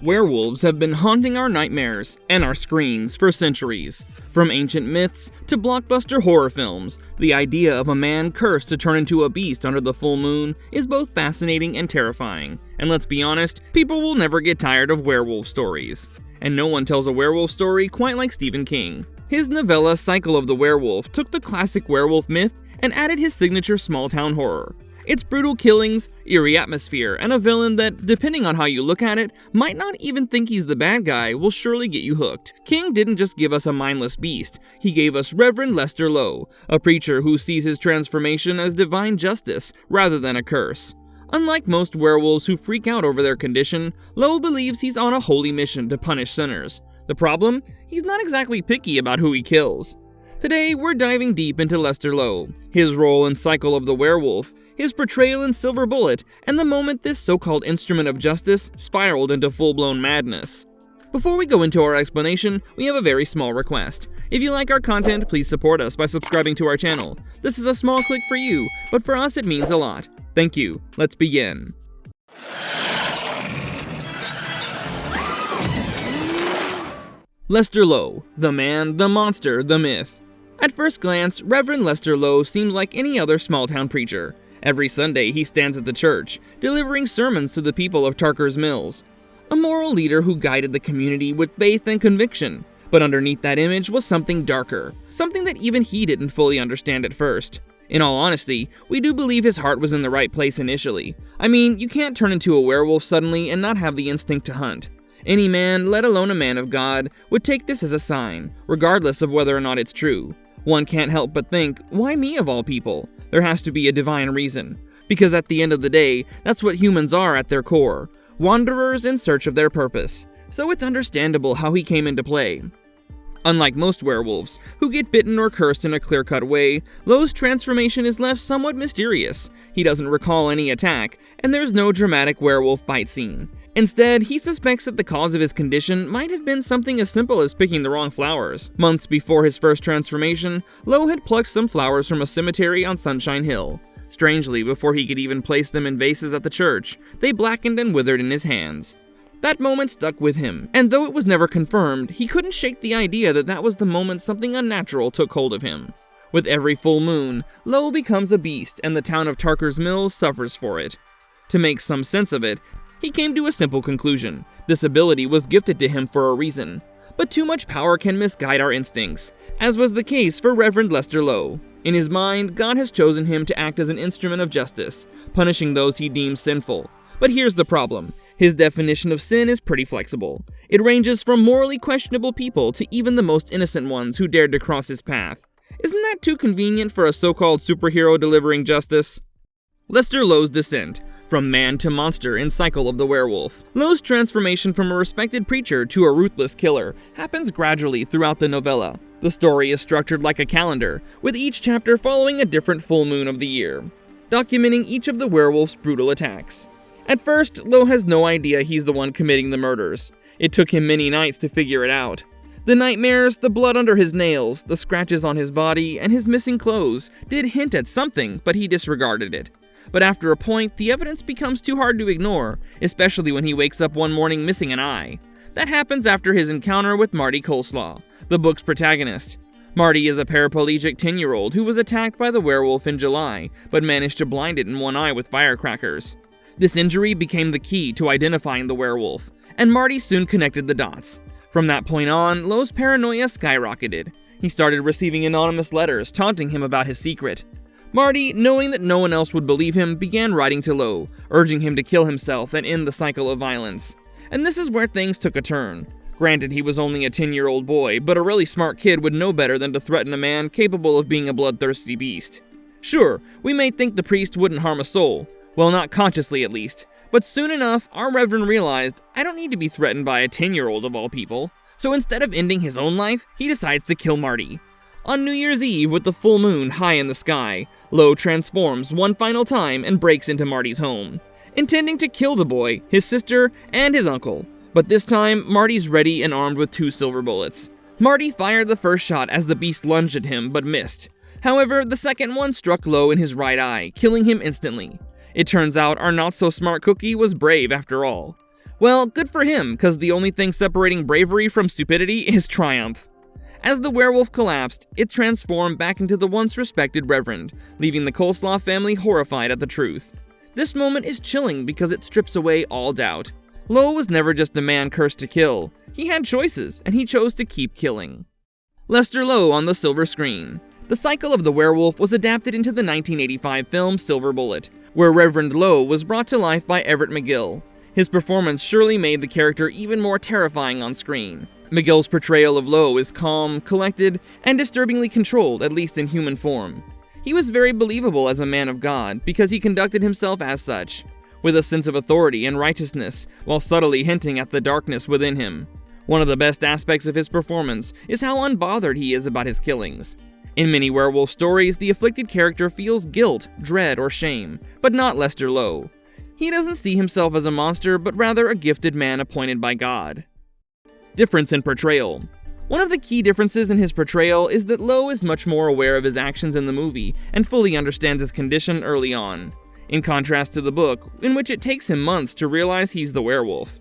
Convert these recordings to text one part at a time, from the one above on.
Werewolves have been haunting our nightmares and our screens for centuries. From ancient myths to blockbuster horror films, the idea of a man cursed to turn into a beast under the full moon is both fascinating and terrifying. And let's be honest, people will never get tired of werewolf stories. And no one tells a werewolf story quite like Stephen King. His novella Cycle of the Werewolf took the classic werewolf myth and added his signature small-town horror. It's brutal killings, eerie atmosphere, and a villain that, depending on how you look at it, might not even think he's the bad guy will surely get you hooked. King didn't just give us a mindless beast, he gave us Reverend Lester Lowe, a preacher who sees his transformation as divine justice rather than a curse. Unlike most werewolves who freak out over their condition, Lowe believes he's on a holy mission to punish sinners. The problem? He's not exactly picky about who he kills. Today, we're diving deep into Lester Lowe, his role in Cycle of the Werewolf, his portrayal in Silver Bullet, and the moment this so-called instrument of justice spiraled into full-blown madness. Before we go into our explanation, we have a very small request. If you like our content, please support us by subscribing to our channel. This is a small click for you, but for us it means a lot. Thank you. Let's begin. Lester Lowe, the man, the monster, the myth. At first glance, Reverend Lester Lowe seems like any other small-town preacher. Every Sunday, he stands at the church, delivering sermons to the people of Tarker's Mills. A moral leader who guided the community with faith and conviction. But underneath that image was something darker, something that even he didn't fully understand at first. In all honesty, we do believe his heart was in the right place initially. I mean, you can't turn into a werewolf suddenly and not have the instinct to hunt. Any man, let alone a man of God, would take this as a sign, regardless of whether or not it's true. One can't help but think, why me of all people? There has to be a divine reason. Because at the end of the day, that's what humans are at their core. Wanderers in search of their purpose. So it's understandable how he came into play. Unlike most werewolves, who get bitten or cursed in a clear-cut way, Lowe's transformation is left somewhat mysterious. He doesn't recall any attack, and there's no dramatic werewolf bite scene. Instead, he suspects that the cause of his condition might have been something as simple as picking the wrong flowers. Months before his first transformation, Lowe had plucked some flowers from a cemetery on Sunshine Hill. Strangely, before he could even place them in vases at the church, they blackened and withered in his hands. That moment stuck with him, and though it was never confirmed, he couldn't shake the idea that that was the moment something unnatural took hold of him. With every full moon, Lowe becomes a beast, and the town of Tarker's Mills suffers for it. To make some sense of it, he came to a simple conclusion. This ability was gifted to him for a reason. But too much power can misguide our instincts, as was the case for Reverend Lester Lowe. In his mind, God has chosen him to act as an instrument of justice, punishing those he deems sinful. But here's the problem. His definition of sin is pretty flexible. It ranges from morally questionable people to even the most innocent ones who dared to cross his path. Isn't that too convenient for a so-called superhero delivering justice? Lester Lowe's descent. From man to monster in Cycle of the Werewolf. Lowe's transformation from a respected preacher to a ruthless killer happens gradually throughout the novella. The story is structured like a calendar, with each chapter following a different full moon of the year, documenting each of the werewolf's brutal attacks. At first, Lowe has no idea he's the one committing the murders. It took him many nights to figure it out. The nightmares, the blood under his nails, the scratches on his body, and his missing clothes did hint at something, but he disregarded it. But after a point, the evidence becomes too hard to ignore, especially when he wakes up one morning missing an eye. That happens after his encounter with Marty Coleslaw, the book's protagonist. Marty is a paraplegic 10-year-old who was attacked by the werewolf in July, but managed to blind it in one eye with firecrackers. This injury became the key to identifying the werewolf, and Marty soon connected the dots. From that point on, Lowe's paranoia skyrocketed. He started receiving anonymous letters taunting him about his secret. Marty, knowing that no one else would believe him, began writing to Lowe, urging him to kill himself and end the cycle of violence. And this is where things took a turn. Granted, he was only a 10-year-old boy, but a really smart kid would know better than to threaten a man capable of being a bloodthirsty beast. Sure, we may think the priest wouldn't harm a soul. Well, not consciously at least. But soon enough, our Reverend realized, I don't need to be threatened by a 10-year-old of all people. So instead of ending his own life, he decides to kill Marty. On New Year's Eve, with the full moon high in the sky, Lowe transforms one final time and breaks into Marty's home, intending to kill the boy, his sister, and his uncle. But this time, Marty's ready and armed with 2 silver bullets. Marty fired the first shot as the beast lunged at him, but missed. However, the second one struck Lowe in his right eye, killing him instantly. It turns out our not-so-smart cookie was brave after all. Well, good for him, because the only thing separating bravery from stupidity is triumph. As the werewolf collapsed, it transformed back into the once respected Reverend, leaving the Coleslaw family horrified at the truth. This moment is chilling because it strips away all doubt. Lowe was never just a man cursed to kill. He had choices, and he chose to keep killing. Lester Lowe on the silver screen. The cycle of the werewolf was adapted into the 1985 film Silver Bullet, where Reverend Lowe was brought to life by Everett McGill. His performance surely made the character even more terrifying on screen. McGill's portrayal of Lowe is calm, collected, and disturbingly controlled, at least in human form. He was very believable as a man of God because he conducted himself as such, with a sense of authority and righteousness, while subtly hinting at the darkness within him. One of the best aspects of his performance is how unbothered he is about his killings. In many werewolf stories, the afflicted character feels guilt, dread, or shame, but not Lester Lowe. He doesn't see himself as a monster, but rather a gifted man appointed by God. Difference in portrayal. One of the key differences in his portrayal is that Lowe is much more aware of his actions in the movie and fully understands his condition early on, in contrast to the book, in which it takes him months to realize he's the werewolf.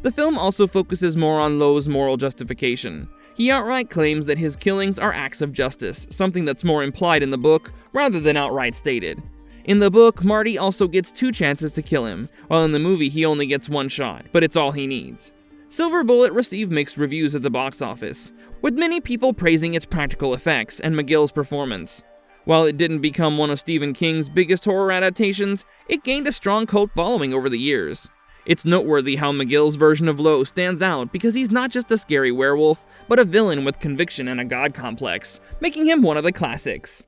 The film also focuses more on Lowe's moral justification. He outright claims that his killings are acts of justice, something that's more implied in the book rather than outright stated. In the book, Marty also gets 2 chances to kill him, while in the movie he only gets 1 shot, but it's all he needs. Silver Bullet received mixed reviews at the box office, with many people praising its practical effects and McGill's performance. While it didn't become one of Stephen King's biggest horror adaptations, it gained a strong cult following over the years. It's noteworthy how McGill's version of Lowe stands out because he's not just a scary werewolf, but a villain with conviction and a god complex, making him one of the classics.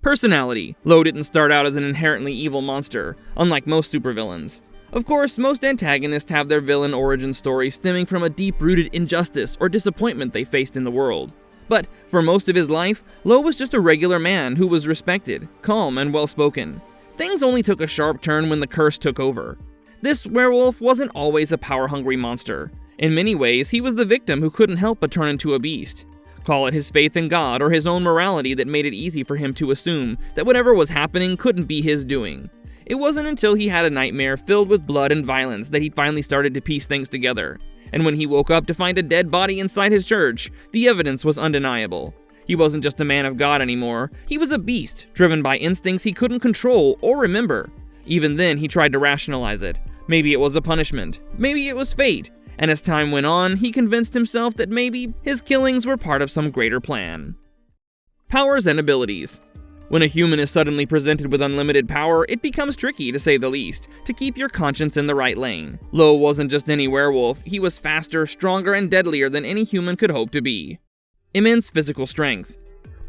Personality. Lowe didn't start out as an inherently evil monster, unlike most supervillains. Of course, most antagonists have their villain origin story stemming from a deep-rooted injustice or disappointment they faced in the world. But for most of his life, Lowe was just a regular man who was respected, calm, and well-spoken. Things only took a sharp turn when the curse took over. This werewolf wasn't always a power-hungry monster. In many ways, he was the victim who couldn't help but turn into a beast. Call it his faith in God or his own morality that made it easy for him to assume that whatever was happening couldn't be his doing. It wasn't until he had a nightmare filled with blood and violence that he finally started to piece things together. And when he woke up to find a dead body inside his church, the evidence was undeniable. He wasn't just a man of God anymore, he was a beast, driven by instincts he couldn't control or remember. Even then, he tried to rationalize it. Maybe it was a punishment, maybe it was fate, and as time went on, he convinced himself that maybe his killings were part of some greater plan. Powers and abilities. When a human is suddenly presented with unlimited power, it becomes tricky, to say the least, to keep your conscience in the right lane. Lowe wasn't just any werewolf, he was faster, stronger, and deadlier than any human could hope to be. Immense physical strength.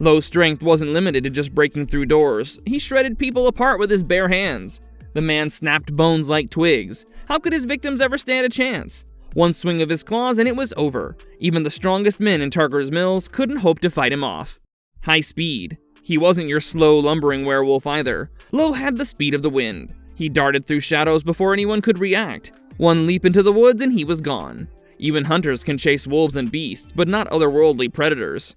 Lowe's strength wasn't limited to just breaking through doors, he shredded people apart with his bare hands. The man snapped bones like twigs. How could his victims ever stand a chance? One swing of his claws and it was over. Even the strongest men in Tarker's Mills couldn't hope to fight him off. High speed. He wasn't your slow, lumbering werewolf either. Lowe had the speed of the wind. He darted through shadows before anyone could react. One leap into the woods and he was gone. Even hunters can chase wolves and beasts, but not otherworldly predators.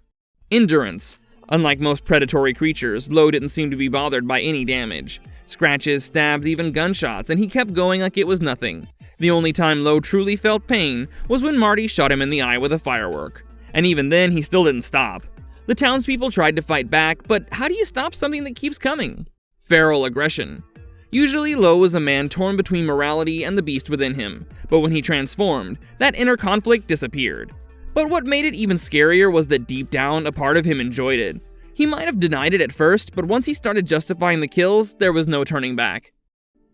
Endurance. Unlike most predatory creatures, Lowe didn't seem to be bothered by any damage. Scratches, stabs, even gunshots, and he kept going like it was nothing. The only time Lowe truly felt pain was when Marty shot him in the eye with a firework. And even then, he still didn't stop. The townspeople tried to fight back, but how do you stop something that keeps coming? Feral aggression. Usually, Lowe was a man torn between morality and the beast within him, but when he transformed, that inner conflict disappeared. But what made it even scarier was that deep down, a part of him enjoyed it. He might have denied it at first, but once he started justifying the kills, there was no turning back.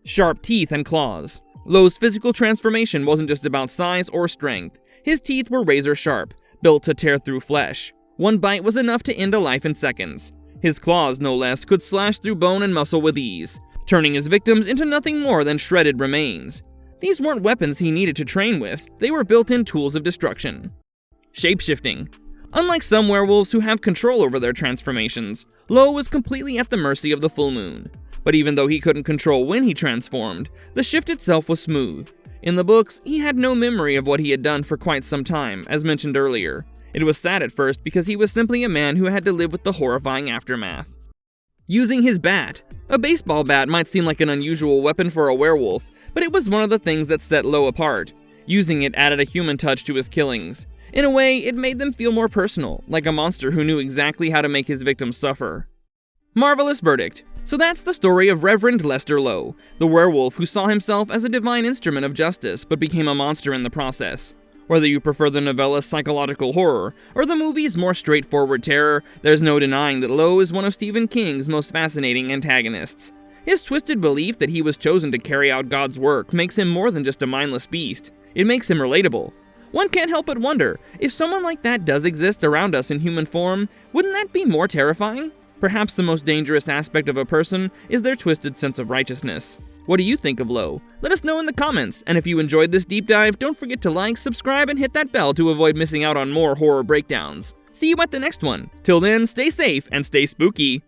Sharp teeth and claws. Lowe's physical transformation wasn't just about size or strength. His teeth were razor sharp, built to tear through flesh. One bite was enough to end a life in seconds. His claws, no less, could slash through bone and muscle with ease, turning his victims into nothing more than shredded remains. These weren't weapons he needed to train with, they were built-in tools of destruction. Shapeshifting. Unlike some werewolves who have control over their transformations, Lowe was completely at the mercy of the full moon. But even though he couldn't control when he transformed, the shift itself was smooth. In the books, he had no memory of what he had done for quite some time, as mentioned earlier. It was sad at first because he was simply a man who had to live with the horrifying aftermath. Using his bat. A baseball bat might seem like an unusual weapon for a werewolf, but it was one of the things that set Lowe apart. Using it added a human touch to his killings. In a way, it made them feel more personal, like a monster who knew exactly how to make his victims suffer. Marvelous verdict. So that's the story of Reverend Lester Lowe, the werewolf who saw himself as a divine instrument of justice but became a monster in the process. Whether you prefer the novella's psychological horror or the movie's more straightforward terror, there's no denying that Lowe is one of Stephen King's most fascinating antagonists. His twisted belief that he was chosen to carry out God's work makes him more than just a mindless beast. It makes him relatable. One can't help but wonder, if someone like that does exist around us in human form, wouldn't that be more terrifying? Perhaps the most dangerous aspect of a person is their twisted sense of righteousness. What do you think of Lowe? Let us know in the comments, and if you enjoyed this deep dive, don't forget to like, subscribe, and hit that bell to avoid missing out on more horror breakdowns. See you at the next one. Till then, stay safe and stay spooky.